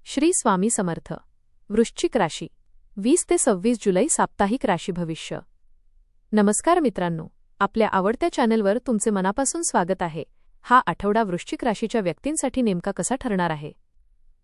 श्री स्वामी समर्थ. वृश्चिक राशी 20 ते 26 जुलै साप्ताहिक राशी भविष्य. नमस्कार मित्रांनो, आपल्या आवडत्या चॅनलवर तुमचे मनापासून स्वागत आहे. हा आठवडा वृश्चिक राशीच्या व्यक्तींसाठी नेमका कसा ठरणार आहे?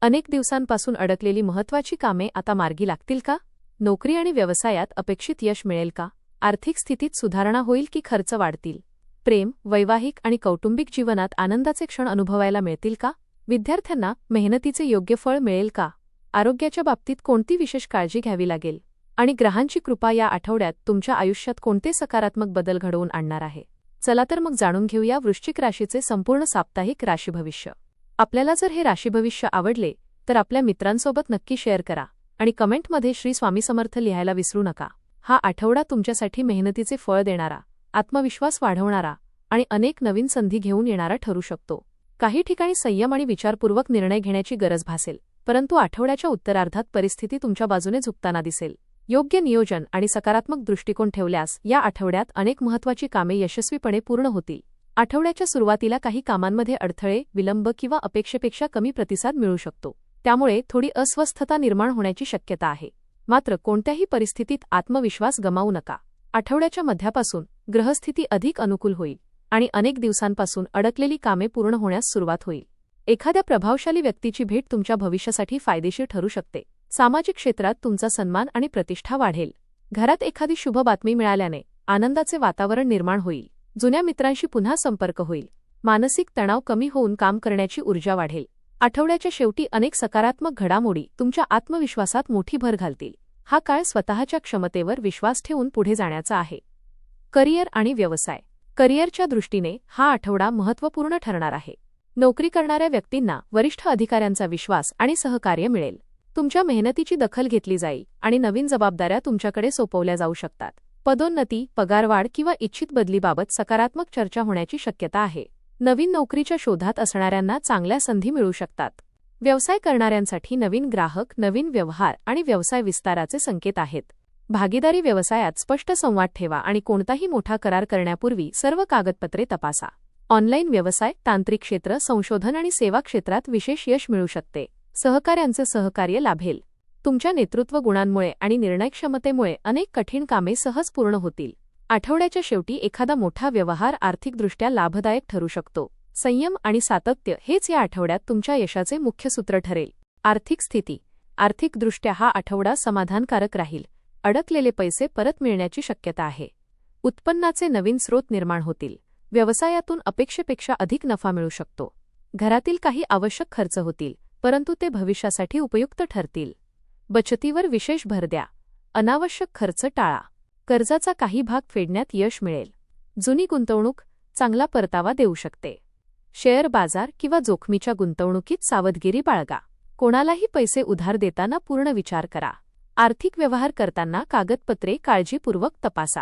अनेक दिवसांपासून अडकलेली महत्त्वाची कामे आता मार्गी लागतील का? नोकरी आणि व्यवसायात अपेक्षित यश मिळेल का? आर्थिक स्थितीत सुधारणा होईल की खर्च वाढतील? प्रेम, वैवाहिक आणि कौटुंबिक जीवनात आनंदाचे क्षण अनुभवायला मिळतील का? विद्यार्थ्यांना मेहनतीचे योग्य फळ मिळेल का? आरोग्याच्या बाबतीत कोणती विशेष काळजी घ्यावी लागेल? आणि ग्रहांची कृपा या आठवड्यात तुमच्या आयुष्यात कोणते सकारात्मक बदल घडवून आणणार आहे? चला तर मग जाणून घेऊया वृश्चिक राशीचे संपूर्ण साप्ताहिक राशी भविष्य. आपल्याला जर हे राशी भविष्य आवडले तर आपल्या मित्रांसोबत नक्की शेअर करा आणि कमेंटमध्ये श्री स्वामी समर्थ लिहायला विसरू नका. हा आठवडा तुमच्यासाठी मेहनतीचे फळ देणारा, आत्मविश्वास वाढवणारा आणि अनेक नवीन संधी घेऊन येणारा ठरू शकतो. काही ठिकाणी संयम आणि विचारपूर्वक निर्णय घेण्याची गरज भासेल, परंतु आठवड्याच्या उत्तरार्धात परिस्थिती तुमच्या बाजूने झुकताना दिसेल. योग्य नियोजन आणि सकारात्मक दृष्टिकोन ठेवल्यास या आठवड्यात अनेक महत्त्वाची कामे यशस्वीपणे पूर्ण होतील. आठवड्याच्या सुरुवातीला काही कामांमध्ये अडथळे, विलंब किंवा अपेक्षेपेक्षा कमी प्रतिसाद मिळू शकतो. त्यामुळे थोडी अस्वस्थता निर्माण होण्याची शक्यता आहे. मात्र कोणत्याही परिस्थितीत आत्मविश्वास गमावू नका. आठवड्याच्या मध्यापासून ग्रहस्थिती अधिक अनुकूल होईल आणि अनेक दिवसांपासून अडकलेली कामे पूर्ण होण्यास सुरुवात होईल. एखाद्या प्रभावशाली व्यक्तीची भेट तुमच्या भविष्यासाठी फायदेशीर ठरू शकते. सामाजिक क्षेत्रात तुमचा सन्मान आणि प्रतिष्ठा वाढेल. घरात एखादी शुभ बातमी मिळाल्याने आनंदाचे वातावरण निर्माण होईल. जुन्या मित्रांशी पुन्हा संपर्क होईल. मानसिक तणाव कमी होऊन काम करण्याची ऊर्जा वाढेल. आठवड्याच्या शेवटी अनेक सकारात्मक घडामोडी तुमच्या आत्मविश्वासात मोठी भर घालतील. हा काळ स्वतःच्या क्षमतेवर विश्वास ठेवून पुढे जाण्याचा आहे. करिअर आणि व्यवसाय. करिअरच्या दृष्टीने हा आठवडा महत्त्वपूर्ण ठरणार आहे. नोकरी करणाऱ्या व्यक्तींना वरिष्ठ अधिकाऱ्यांचा विश्वास आणि सहकार्य मिळेल. तुमच्या मेहनतीची दखल घेतली जाईल आणि नवीन जबाबदाऱ्या तुमच्याकडे सोपवल्या जाऊ शकतात. पदोन्नती, पगारवाढ किंवा इच्छित बदलीबाबत सकारात्मक चर्चा होण्याची शक्यता आहे. नवीन नोकरीच्या शोधात असणाऱ्यांना चांगल्या संधी मिळू शकतात. व्यवसाय करणाऱ्यांसाठी नवीन ग्राहक, नवीन व्यवहार आणि व्यवसाय विस्ताराचे संकेत आहेत. भागीदारी व्यवसायात स्पष्ट संवाद ठेवा आणि कोणताही मोठा करार करण्यापूर्वी सर्व कागदपत्रे तपासा. ऑनलाईन व्यवसाय, तांत्रिक क्षेत्र, संशोधन आणि सेवा क्षेत्रात विशेष यश मिळू शकते. सहकाऱ्यांचे सहकार्य लाभेल. तुमच्या नेतृत्व गुणांमुळे आणि निर्णयक्षमतेमुळे अनेक कठीण कामे सहज पूर्ण होतील. आठवड्याच्या शेवटी एखादा मोठा व्यवहार आर्थिकदृष्ट्या लाभदायक ठरू शकतो. संयम आणि सातत्य हेच या आठवड्यात तुमच्या यशाचे मुख्य सूत्र ठरेल. आर्थिक स्थिती. आर्थिकदृष्ट्या हा आठवडा समाधानकारक राहील. अडकलेले पैसे परत मिळण्याची शक्यता आहे. उत्पन्नाचे नवीन स्रोत निर्माण होतील. व्यवसायातून अपेक्षेपेक्षा अधिक नफा मिळू शकतो. घरातील काही आवश्यक खर्च होतील, परंतु ते भविष्यासाठी उपयुक्त ठरतील. बचतीवर विशेष भर द्या. अनावश्यक खर्च टाळा. कर्जाचा काही भाग फेडण्यात यश मिळेल. जुनी गुंतवणूक चांगला परतावा देऊ शकते. शेअर बाजार किंवा जोखमीच्या गुंतवणुकीत सावधगिरी बाळगा. कोणालाही पैसे उधार देताना पूर्ण विचार करा. आर्थिक व्यवहार करताना कागदपत्रे काळजीपूर्वक तपासा.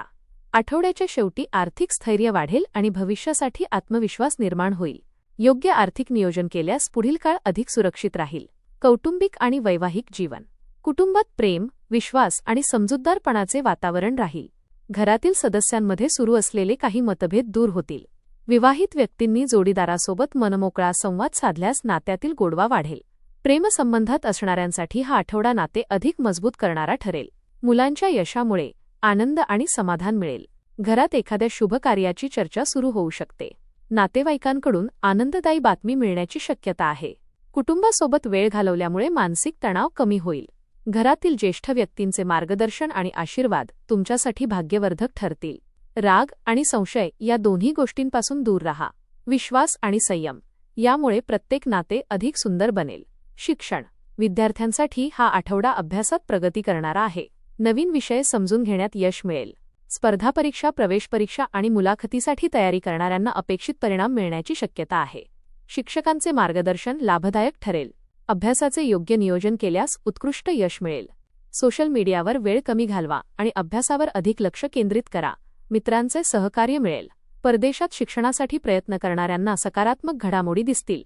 आठवड्याच्या शेवटी आर्थिक स्थैर्य वाढेल आणि भविष्यासाठी आत्मविश्वास निर्माण होईल. योग्य आर्थिक नियोजन केल्यास पुढील काळ अधिक सुरक्षित राहील. कौटुंबिक आणि वैवाहिक जीवन. कुटुंबात प्रेम, विश्वास आणि समजूतदारपणाचे वातावरण राहील. घरातील सदस्यांमध्ये सुरू असलेले काही मतभेद दूर होतील. विवाहित व्यक्तींनी जोडीदारासोबत मनमोकळा संवाद साधल्यास नात्यातील गोडवा वाढेल. प्रेमसंबंधात असणाऱ्यांसाठी हा आठवडा नाते अधिक मजबूत करणारा ठरेल. मुलांच्या यशामुळे आनंद आणि समाधान मिळेल. घरात एखाद्या शुभ कार्याची चर्चा सुरू होऊ शकते. नातेवाईकांकडून आनंददायी बातमी मिळण्याची शक्यता आहे. कुटुंबासोबत वेळ घालवल्यामुळे मानसिक तणाव कमी होईल. घरातील ज्येष्ठ व्यक्तींचे मार्गदर्शन आणि आशीर्वाद तुमच्यासाठी भाग्यवर्धक ठरतील. राग आणि संशय या दोन्ही गोष्टींपासून दूर राहा. विश्वास आणि संयम यामुळे प्रत्येक नाते अधिक सुंदर बनेल. शिक्षण. विद्यार्थ्यांसाठी हा आठवडा अभ्यासात प्रगती करणारा आहे. नवीन विषय समजून घेण्यात यश मिळेल. स्पर्धा परीक्षा, प्रवेश परीक्षा आणि मुलाखतीसाठी तयारी करणाऱ्यांना अपेक्षित परिणाम मिळण्याची शक्यता आहे. शिक्षकांचे मार्गदर्शन लाभदायक ठरेल. अभ्यासाचे योग्य नियोजन केल्यास उत्कृष्ट यश मिळेल. सोशल मीडियावर वेळ कमी घालवा आणि अभ्यासावर अधिक लक्ष केंद्रित करा. मित्रांचे सहकार्य मिळेल. परदेशात शिक्षणासाठी प्रयत्न करणाऱ्यांना सकारात्मक घडामोडी दिसतील.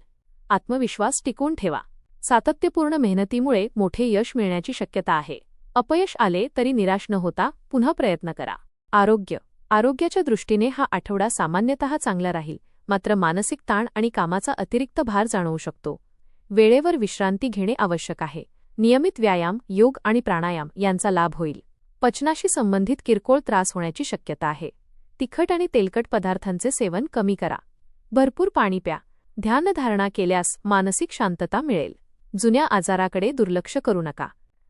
आत्मविश्वास टिकवून ठेवा. सातत्यपूर्ण मेहनतीमुळे मोठे यश मिळण्याची शक्यता आहे. अपयश आले तरी निराश न होता पुन्हा प्रयत्न करा. आरोग्य. आरोग्याच्या दृष्टीने हा आठवडा सामान्यतः चांगला राहील, मात्र मानसिक ताण आणि कामाचा अतिरिक्त भार जाणवू शकतो. वेळेवर विश्रांती घेणे आवश्यक आहे. नियमित व्यायाम, योग आणि प्राणायाम यांचा लाभ होईल. पचनाशी संबंधित किरकोळ त्रास होण्याची शक्यता आहे. तिखट आणि तेलकट पदार्थांचे सेवन कमी करा. भरपूर पाणी प्या. ध्यानधारणा केल्यास मानसिक शांतता मिळेल. जुन्या आजाराकडे दुर्लक्ष करू नका.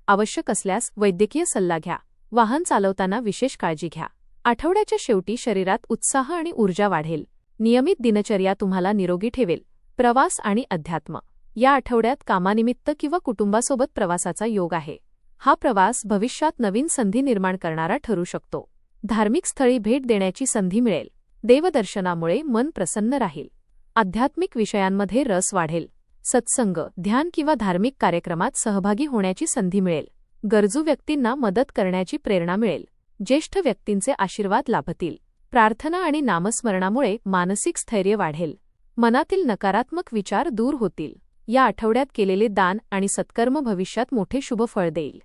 आवश्यक असल्यास वैद्यकीय सल्ला घ्या. वाहन चालवताना विशेष काळजी घ्या. आठवड्याच्या शेवटी शरीरात उत्साह आणि ऊर्जा वाढेल. नियमित दिनचर्या तुम्हाला निरोगी ठेवेल. प्रवास आणि अध्यात्म. या आठवड्यात कामानिमित्त किंवा कुटुंबासोबत प्रवासाचा योग आहे. हा प्रवास भविष्यात नवीन संधी निर्माण करणारा ठरू शकतो. धार्मिक स्थळी भेट देण्याची संधी मिळेल. देवदर्शनामुळे मन प्रसन्न राहील. आध्यात्मिक विषयांमध्ये रस वाढेल. सत्संग, ध्यान किंवा धार्मिक कार्यक्रमात सहभागी होण्याची संधी मिळेल. गरजू व्यक्तींना मदत करण्याची प्रेरणा मिळेल. ज्येष्ठ व्यक्तींचे आशीर्वाद लाभतील. प्रार्थना आणि नामस्मरणामुळे मानसिक स्थैर्य वाढेल. मनातील नकारात्मक विचार दूर होतील. या आठवड्यात केलेले दान आणि सत्कर्म भविष्यात मोठे शुभ फळ देईल.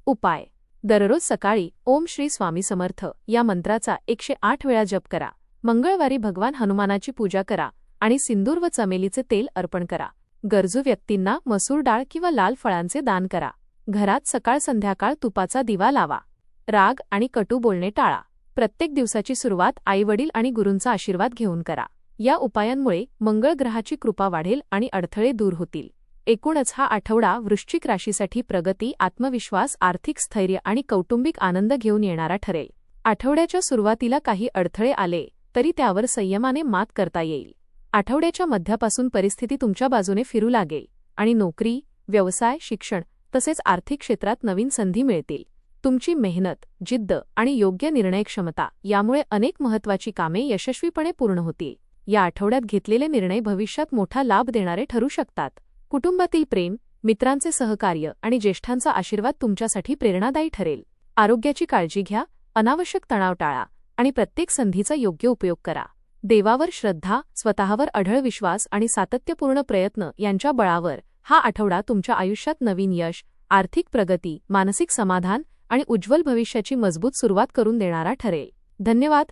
उपाय: दररोज सकाळी ओम श्री स्वामी समर्थ या मंत्राचा 108 वेळा जप करा. मंगळवारी भगवान हनुमानाची पूजा करा आणि सिंदूर व चमेलीचे तेल अर्पण करा. गरजू व्यक्तींना मसूर डाळ किंवा लाल फळांचे दान करा. घरात सकाळ संध्याकाळ तुपाचा दिवा लावा. राग आणि कटू बोलणे टाळा. प्रत्येक दिवसाची सुरुवात आईवडील आणि गुरूंचा आशीर्वाद घेऊन करा. या उपायांमुळे मंगळ ग्रहाची कृपा वाढेल आणि अडथळे दूर होतील. एकूणच हा आठवडा वृश्चिक राशीसाठी प्रगती, आत्मविश्वास, आर्थिक स्थैर्य आणि कौटुंबिक आनंद घेऊन येणारा ठरेल. आठवड्याच्या सुरुवातीला काही अडथळे आले तरी त्यावर संयमाने मात करता येईल. आठवड्याच्या मध्यापासून परिस्थिती तुमच्या बाजूने फिरू लागेल आणि नोकरी, व्यवसाय, शिक्षण तसेच आर्थिक क्षेत्रात नवीन संधी मिळतील. तुमची मेहनत, जिद्द आणि योग्य निर्णयक्षमता यामुळे अनेक महत्त्वाची कामे यशस्वीपणे पूर्ण होतील. या आठवड्यात घेतलेले निर्णय भविष्यात मोठा लाभ देणारे ठरू शकतात. कुटुंबातील प्रेम, मित्रांचे सहकार्य आणि ज्येष्ठांचा आशीर्वाद तुमच्यासाठी प्रेरणादायी ठरेल. आरोग्याची काळजी घ्या, अनावश्यक तणाव टाळा आणि प्रत्येक संधीचा योग्य उपयोग करा. देवावर श्रद्धा, स्वतःवर अढळ विश्वास आणि सातत्यपूर्ण प्रयत्न यांच्या बळावर हा आठवडा तुमच्या आयुष्यात नवीन यश, आर्थिक प्रगती, मानसिक समाधान आणि उज्ज्वल भविष्याची मजबूत सुरुवात करून देणारा ठरेल. धन्यवाद.